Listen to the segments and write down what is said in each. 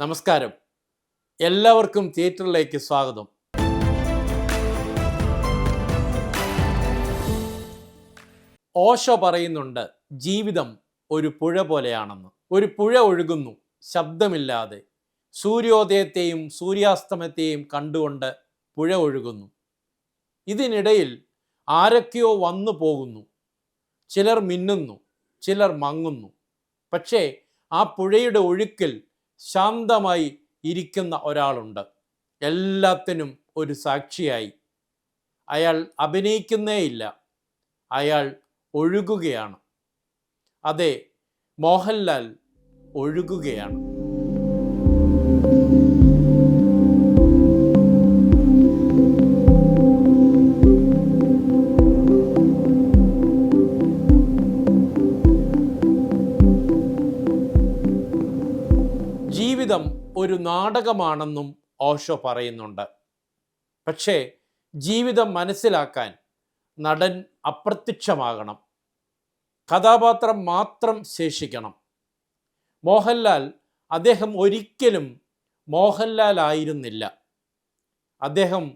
നമസ്കാരം. എല്ലാവർക്കും തിയേറ്ററിലേക്ക് സ്വാഗതം. ഓഷോ പറയുന്നുണ്ട്, ജീവിതം ഒരു പുഴ പോലെയാണെന്ന്. ഒരു പുഴ ഒഴുകുന്നു ശബ്ദമില്ലാതെ. സൂര്യോദയത്തെയും സൂര്യാസ്തമയത്തെയും കണ്ടുകൊണ്ട് പുഴ ഒഴുകുന്നു. ഇതിനിടയിൽ ആരൊക്കെയോ വന്നു പോകുന്നു. ചിലർ മിന്നുന്നു, ചിലർ മങ്ങുന്നു. പക്ഷേ ആ പുഴയുടെ ഒഴുക്കിൽ ശാന്തമായി ഇരിക്കുന്ന ഒരാളുണ്ട്, എല്ലാത്തിനും ഒരു സാക്ഷിയായി. അയാൾ അഭിനയിക്കുന്നേയില്ല, അയാൾ ഒഴുകുകയാണ്. അതെ, മോഹൻലാൽ ഒഴുകുകയാണ്. ജീവിതം ഒരു നാടകമാണെന്നും ഓഷോ പറയുന്നുണ്ട്. പക്ഷേ ജീവിതം മനസ്സിലാക്കാൻ നടൻ അപ്രത്യക്ഷമാകണം, കഥാപാത്രം മാത്രം ശേഷിക്കണം. മോഹൻലാൽ അദ്ദേഹം ഒരിക്കലും മോഹൻലാൽ ആയിരുന്നില്ല. അദ്ദേഹം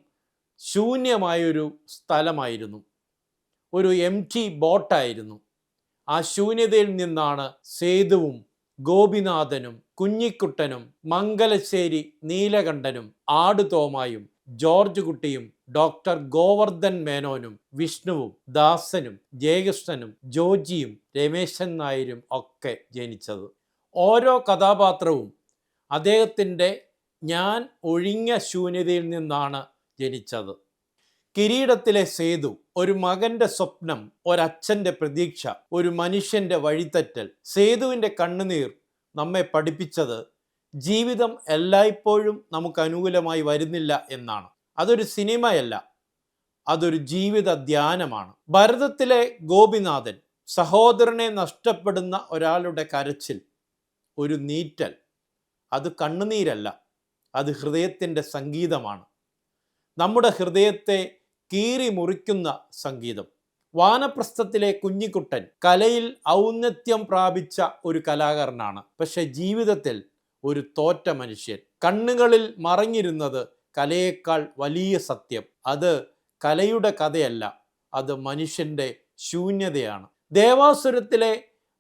ശൂന്യമായൊരു സ്ഥലമായിരുന്നു, ഒരു എംപ്റ്റി ബോട്ടായിരുന്നു. ആ ശൂന്യതയിൽ നിന്നാണ് സേതുവും ഗോപിനാഥനും കുഞ്ഞിക്കുട്ടനും മംഗലശ്ശേരി നീലകണ്ഠനും ആടുതോമായും ജോർജ് കുട്ടിയും ഡോക്ടർ ഗോവർദ്ധൻ മേനോനും വിഷ്ണുവും ദാസനും ജയകൃഷ്ണനും ജോജിയും രമേശൻ നായരും ഒക്കെ ജനിച്ചത്. ഓരോ കഥാപാത്രവും അദ്ദേഹത്തിൻ്റെ ഞാൻ ഒഴിഞ്ഞ ശൂന്യതയിൽ നിന്നാണ് ജനിച്ചത്. കിരീടത്തിലെ സേതു ഒരു മകൻ്റെ സ്വപ്നം, ഒരച്ഛൻ്റെ പ്രതീക്ഷ, ഒരു മനുഷ്യൻ്റെ വഴിതെറ്റൽ. സേതുവിൻ്റെ കണ്ണുനീർ നമ്മെ പഠിപ്പിച്ചത് ജീവിതം എല്ലായ്പ്പോഴും നമുക്ക് അനുകൂലമായി വരുന്നില്ല എന്നാണ്. അതൊരു സിനിമയല്ല, അതൊരു ജീവിത ധ്യാനമാണ്. ഭരതത്തിലെ ഗോപിനാഥൻ സഹോദരനെ നഷ്ടപ്പെടുന്ന ഒരാളുടെ കരച്ചിൽ, ഒരു നീറ്റൽ, അത് കണ്ണുനീരല്ല, അത് ഹൃദയത്തിൻ്റെ സംഗീതമാണ്. നമ്മുടെ ഹൃദയത്തെ കീറി മുറിക്കുന്ന സംഗീതം. വാനപ്രസ്ഥത്തിലെ കുഞ്ഞിക്കുട്ടൻ കലയിൽ ഔന്നത്യം പ്രാപിച്ച ഒരു കലാകാരനാണ്, പക്ഷെ ജീവിതത്തിൽ ഒരു തോറ്റ മനുഷ്യൻ. കണ്ണുകളിൽ മറഞ്ഞിരുന്നത് കലയേക്കാൾ വലിയ സത്യം. അത് കലയുടെ കഥയല്ല, അത് മനുഷ്യൻ്റെ ശൂന്യതയാണ്. ദേവാസുരത്തിലെ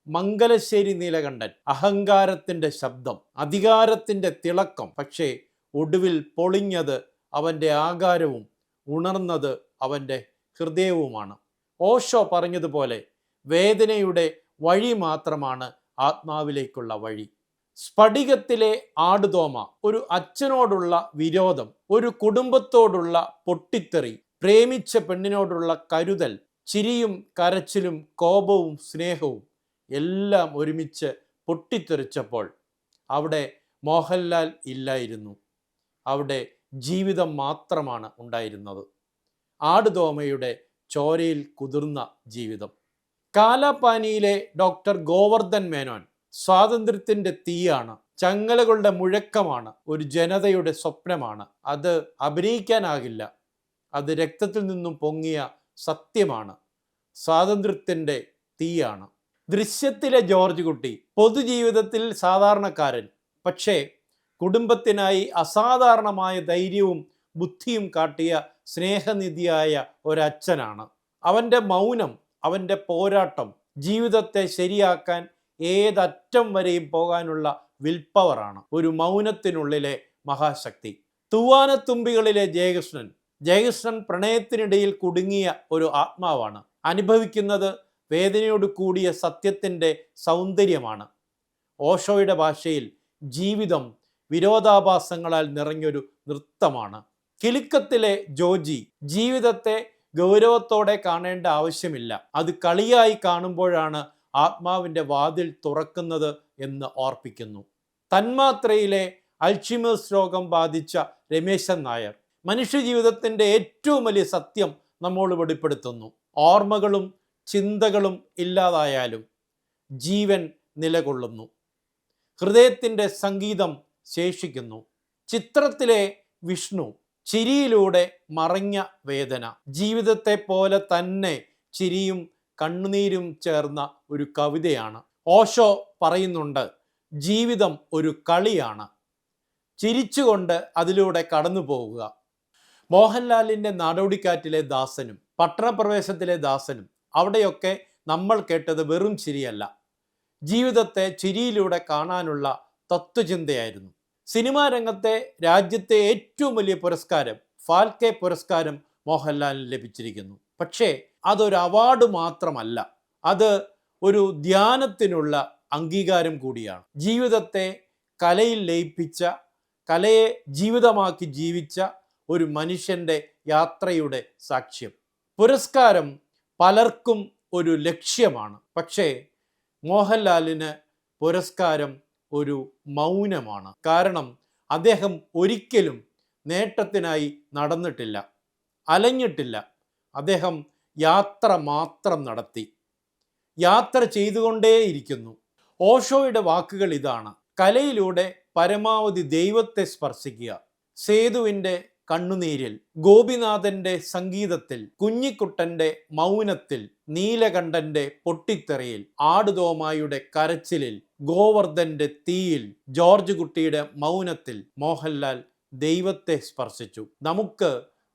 മംഗലശ്ശേരി നീലകണ്ഠൻ അഹങ്കാരത്തിൻ്റെ ശബ്ദം, അധികാരത്തിൻ്റെ തിളക്കം. പക്ഷേ ഒടുവിൽ പൊളിഞ്ഞത് അവൻ്റെ ആകാരവും ഉണർന്നത് അവൻ്റെ ഹൃദയവുമാണ്. ഓഷോ പറഞ്ഞതുപോലെ വേദനയുടെ വഴി മാത്രമാണ് ആത്മാവിലേക്കുള്ള വഴി. സ്ഫടികത്തിലെ ആടുതോമ ഒരു അച്ഛനോടുള്ള വിരോധം, ഒരു കുടുംബത്തോടുള്ള പൊട്ടിത്തെറി, പ്രേമിച്ച പെണ്ണിനോടുള്ള കരുതൽ, ചിരിയും കരച്ചിലും കോപവും സ്നേഹവും എല്ലാം ഒരുമിച്ച് പൊട്ടിത്തെറിച്ചപ്പോൾ അവിടെ മോഹൻലാൽ ഇല്ലായിരുന്നു, അവിടെ ജീവിതം മാത്രമാണ് ഉണ്ടായിരുന്നത്. ആടുതോമയുടെ ചോരയിൽ കുതിർന്ന ജീവിതം. കാലാപാനിയിലെ ഡോക്ടർ ഗോവർദ്ധൻ മേനോൻ സ്വാതന്ത്ര്യത്തിൻ്റെ തീയാണ്, ചങ്ങലകളുടെ മുഴക്കമാണ്, ഒരു ജനതയുടെ സ്വപ്നമാണ്. അത് അഭിനയിക്കാനാകില്ല, അത് രക്തത്തിൽ നിന്നും പൊങ്ങിയ സത്യമാണ്. സ്വാതന്ത്ര്യത്തിൻ്റെ തീയാണ്. ദൃശ്യത്തിലെ ജോർജ് കുട്ടി പൊതുജീവിതത്തിൽ സാധാരണക്കാരൻ, പക്ഷേ കുടുംബത്തിനായി അസാധാരണമായ ധൈര്യവും ബുദ്ധിയും കാട്ടിയ സ്നേഹനിധിയായ ഒരച്ഛനാണ്. അവൻ്റെ മൗനം, അവൻ്റെ പോരാട്ടം ജീവിതത്തെ ശരിയാക്കാൻ ഏതറ്റം വരെയും പോകാനുള്ള വിൽപ്പവറാണ്. ഒരു മൗനത്തിനുള്ളിലെ മഹാശക്തി. തൂവാനത്തുമ്പികളിലെ ജയകൃഷ്ണൻ പ്രണയത്തിനിടയിൽ കുടുങ്ങിയ ഒരു ആത്മാവാണ്. അനുഭവിക്കുന്നത് വേദനയോട് കൂടിയ സത്യത്തിൻ്റെ സൗന്ദര്യമാണ്. ഓഷോയുടെ ഭാഷയിൽ ജീവിതം വിരോധാഭാസങ്ങളാൽ നിറഞ്ഞൊരു നൃത്തമാണ്. കിലുക്കത്തിലെ ജോജി ജീവിതത്തെ ഗൗരവത്തോടെ കാണേണ്ട ആവശ്യമില്ല, അത് കളിയായി കാണുമ്പോഴാണ് ആത്മാവിൻ്റെ വാതിൽ തുറക്കുന്നത് എന്ന് ഓർപ്പിക്കുന്നു. തന്മാത്രയിലെ അൽഷിമേഴ്സ് രോഗം ബാധിച്ച രമേശൻ നായർ മനുഷ്യജീവിതത്തിൻ്റെ ഏറ്റവും വലിയ സത്യം നമ്മോട് വെളിപ്പെടുത്തുന്നു. ഓർമ്മകളും ചിന്തകളും ഇല്ലാതായാലും ജീവൻ നിലകൊള്ളുന്നു, ഹൃദയത്തിൻ്റെ സംഗീതം ശേഷിക്കുന്നു. ചിത്രത്തിലെ വിഷ്ണു ചിരിയിലൂടെ മറഞ്ഞ വേദന, ജീവിതത്തെ പോലെ തന്നെ ചിരിയും കണ്ണുനീരും ചേർന്ന ഒരു കവിതയാണ്. ഓഷോ പറയുന്നുണ്ട്, ജീവിതം ഒരു കളിയാണ്, ചിരിച്ചുകൊണ്ട് അതിലൂടെ കടന്നു പോകുക. മോഹൻലാലിൻ്റെ നാടോടിക്കാറ്റിലെ ദാസനും പട്ടണപ്രവേശത്തിലെ ദാസനും അവിടെയൊക്കെ നമ്മൾ കേട്ടത് വെറും ചിരിയല്ല, ജീവിതത്തെ ചിരിയിലൂടെ കാണാനുള്ള തത്വചിന്തയായിരുന്നു. സിനിമാ രംഗത്തെ രാജ്യത്തെ ഏറ്റവും വലിയ പുരസ്കാരം ഫാൽക്കെ പുരസ്കാരം മോഹൻലാലിന് ലഭിച്ചിരിക്കുന്നു. പക്ഷേ അതൊരു അവാർഡ് മാത്രമല്ല, അത് ഒരു ധ്യാനത്തിനുള്ള അംഗീകാരം കൂടിയാണ്. ജീവിതത്തെ കലയിൽ ലയിപ്പിച്ച, കലയെ ജീവിതമാക്കി ജീവിച്ച ഒരു മനുഷ്യൻ്റെ യാത്രയുടെ സാക്ഷ്യം. പുരസ്കാരം പലർക്കും ഒരു ലക്ഷ്യമാണ്, പക്ഷേ മോഹൻലാലിന് പുരസ്കാരം ഒരു മൗനമാണ്. കാരണം അദ്ദേഹം ഒരിക്കലും നേട്ടത്തിനായി നടന്നിട്ടില്ല, അലഞ്ഞിട്ടില്ല. അദ്ദേഹം യാത്ര മാത്രം നടത്തി, യാത്ര ചെയ്തുകൊണ്ടേയിരിക്കുന്നു. ഓഷോയുടെ വാക്കുകൾ ഇതാണ്: കലയിലൂടെ പരമാവധി ദൈവത്തെ സ്പർശിക്കുക. സേതുവിൻ്റെ കണ്ണുനീരിൽ, ഗോപിനാഥൻ്റെ സംഗീതത്തിൽ, കുഞ്ഞിക്കുട്ടൻ്റെ മൗനത്തിൽ, നീലകണ്ഠൻ്റെ പൊട്ടിത്തെറിയിൽ, ആടുതോമായുടെ കരച്ചിലിൽ, ഗോവർദ്ധൻ്റെ തീയിൽ, ജോർജ് കുട്ടിയുടെ മൗനത്തിൽ മോഹൻലാൽ ദൈവത്തെ സ്പർശിച്ചു. നമുക്ക്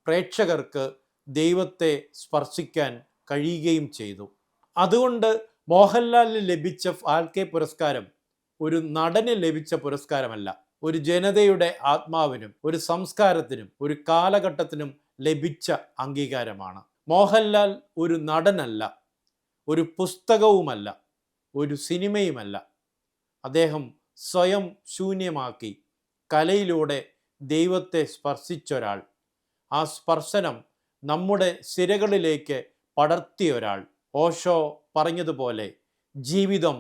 പ്രേക്ഷകർക്ക് ദൈവത്തെ സ്പർശിക്കാൻ കഴിയുകയും ചെയ്തു. അതുകൊണ്ട് മോഹൻലാലിന് ലഭിച്ച ഫാൽക്കെ പുരസ്കാരം ഒരു നടന് ലഭിച്ച പുരസ്കാരമല്ല, ഒരു ജനതയുടെ ആത്മാവിനും ഒരു സംസ്കാരത്തിനും ഒരു കാലഘട്ടത്തിനും ലഭിച്ച അംഗീകാരമാണ്. മോഹൻലാൽ ഒരു നടനല്ല, ഒരു പുസ്തകവുമല്ല, ഒരു സിനിമയുമല്ല. അദ്ദേഹം സ്വയം ശൂന്യമാക്കി കലയിലൂടെ ദൈവത്തെ സ്പർശിച്ചൊരാൾ. ആ സ്പർശനം നമ്മുടെ സിരകളിലേക്ക് പടർത്തിയ ഒരാൾ. ഓഷോ പറഞ്ഞതുപോലെ ജീവിതം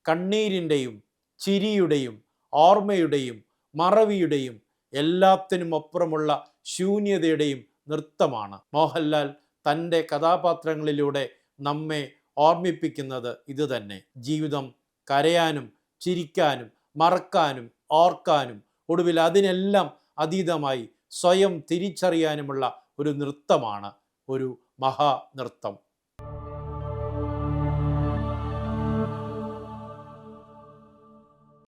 കണ്ണീരിൻ്റെയും ചിരിയുടെയും ഓർമ്മയുടെയും മറവിയുടെയും എല്ലാത്തിനും അപ്പുറമുള്ള ശൂന്യതയുടെയും നൃത്തമാണ്. മോഹൻലാൽ തൻ്റെ കഥാപാത്രങ്ങളിലൂടെ നമ്മെ ഓർമ്മിപ്പിക്കുന്നത് ഇതുതന്നെ. ജീവിതം കരയാനും ചിരിക്കാനും മറക്കാനും ഓർക്കാനും ഒടുവിൽ അതിനെല്ലാം അതീതമായി സ്വയം തിരിച്ചറിയാനുമുള്ള ഒരു നൃത്തമാണ്, ഒരു മഹാനൃത്തം.